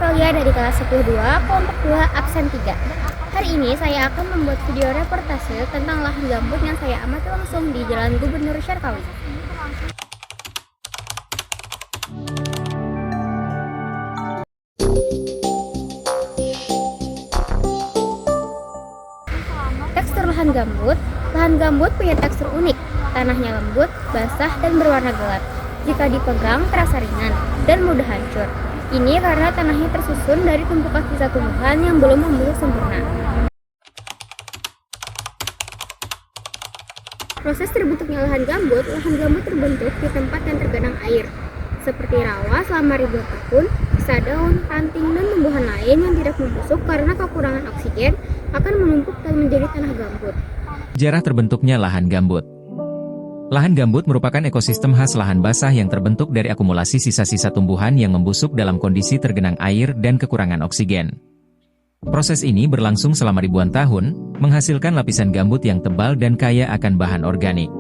Aulia dari kelas 10-2, kelompok 2, absen 3. Hari ini saya akan membuat video reportase tentang lahan gambut yang saya amati langsung di Jalan Gubernur Syarkawi. Tekstur lahan gambut punya tekstur unik. Tanahnya lembut, basah, dan berwarna gelap. Jika dipegang terasa ringan dan mudah hancur. Ini karena tanahnya tersusun dari tumpukan sisa tumbuhan yang belum membusuk sempurna. Proses terbentuknya lahan gambut terbentuk di tempat yang tergenang air, seperti rawa selama ribuan tahun, sisa daun, ranting, dan tumbuhan lain yang tidak membusuk karena kekurangan oksigen akan menumpuk dan menjadi tanah gambut. Sejarah terbentuknya lahan gambut. Lahan gambut merupakan ekosistem khas lahan basah yang terbentuk dari akumulasi sisa-sisa tumbuhan yang membusuk dalam kondisi tergenang air dan kekurangan oksigen. Proses ini berlangsung selama ribuan tahun, menghasilkan lapisan gambut yang tebal dan kaya akan bahan organik.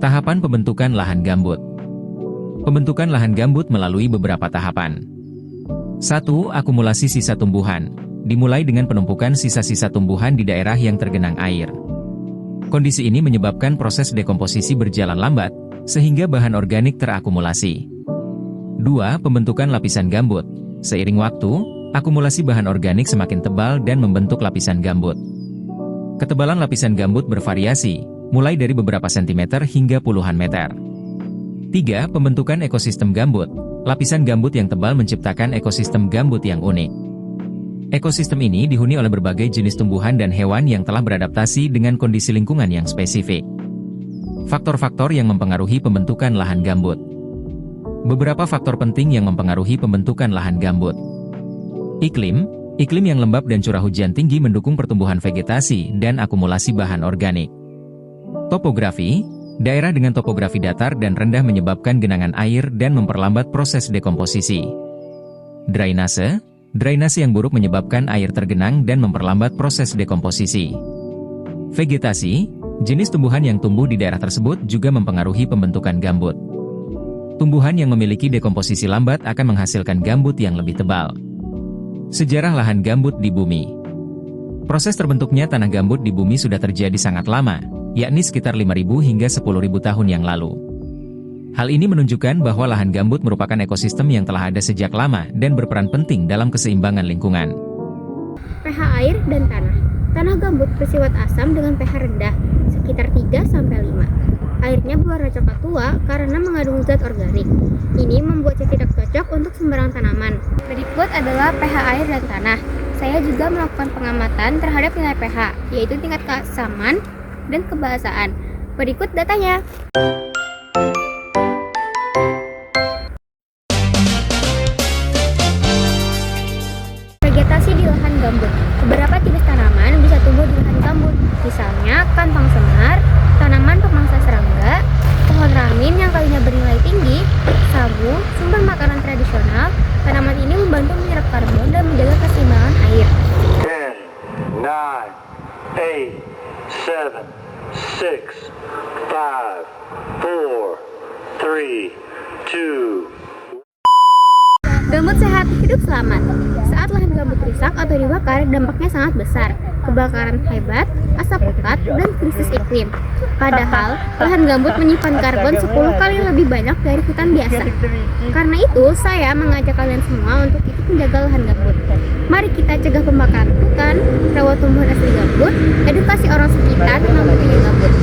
Tahapan pembentukan lahan gambut. Pembentukan lahan gambut melalui beberapa tahapan. 1. Akumulasi sisa tumbuhan. Dimulai dengan penumpukan sisa-sisa tumbuhan di daerah yang tergenang air. Kondisi ini menyebabkan proses dekomposisi berjalan lambat, sehingga bahan organik terakumulasi. 2. Pembentukan lapisan gambut. Seiring waktu, akumulasi bahan organik semakin tebal dan membentuk lapisan gambut. Ketebalan lapisan gambut bervariasi, mulai dari beberapa sentimeter hingga puluhan meter. 3. Pembentukan ekosistem gambut. Lapisan gambut yang tebal menciptakan ekosistem gambut yang unik. Ekosistem ini dihuni oleh berbagai jenis tumbuhan dan hewan yang telah beradaptasi dengan kondisi lingkungan yang spesifik. Faktor-faktor yang mempengaruhi pembentukan lahan gambut. Beberapa faktor penting yang mempengaruhi pembentukan lahan gambut. Iklim yang lembab dan curah hujan tinggi mendukung pertumbuhan vegetasi dan akumulasi bahan organik. Topografi, daerah dengan topografi datar dan rendah menyebabkan genangan air dan memperlambat proses dekomposisi. Drainase yang buruk menyebabkan air tergenang dan memperlambat proses dekomposisi. Vegetasi, jenis tumbuhan yang tumbuh di daerah tersebut juga mempengaruhi pembentukan gambut. Tumbuhan yang memiliki dekomposisi lambat akan menghasilkan gambut yang lebih tebal. Sejarah lahan gambut di bumi. Proses terbentuknya tanah gambut di bumi sudah terjadi sangat lama, yakni sekitar 5.000 hingga 10.000 tahun yang lalu. Hal ini menunjukkan bahwa lahan gambut merupakan ekosistem yang telah ada sejak lama dan berperan penting dalam keseimbangan lingkungan. pH air dan tanah. Tanah gambut bersifat asam dengan pH rendah, sekitar 3-5. Airnya berwarna coklat tua karena mengandung zat organik. Ini membuatnya tidak cocok untuk sembarang tanaman. Berikut adalah pH air dan tanah. Saya juga melakukan pengamatan terhadap nilai pH, yaitu tingkat keasaman dan kebasaan. Berikut datanya. Vegetasi di lahan gambut. Beberapa jenis tanaman bisa tumbuh di lahan gambut, misalnya kantong senar, tanaman pemangsa serangga, pohon ramin yang kayunya bernilai tinggi, sagu, sumber makanan tradisional. Tanaman ini membantu menyerap karbon dan menjaga keseimbangan air. 10, 9, 8, 7, 6, 5, 4, 3, 2. Gambut sehat, hidup selamat. Saat lahan gambut rusak atau dibakar, dampaknya sangat besar. Kebakaran hebat, asap pekat, dan krisis iklim. Padahal, lahan gambut menyimpan karbon 10 kali lebih banyak dari hutan biasa. Karena itu, saya mengajak kalian semua untuk ikut menjaga lahan gambut. Mari kita cegah pembakaran hutan, rawat tumbuhan asli gambut, edukasi orang sekitar tentang pentingnya gambut.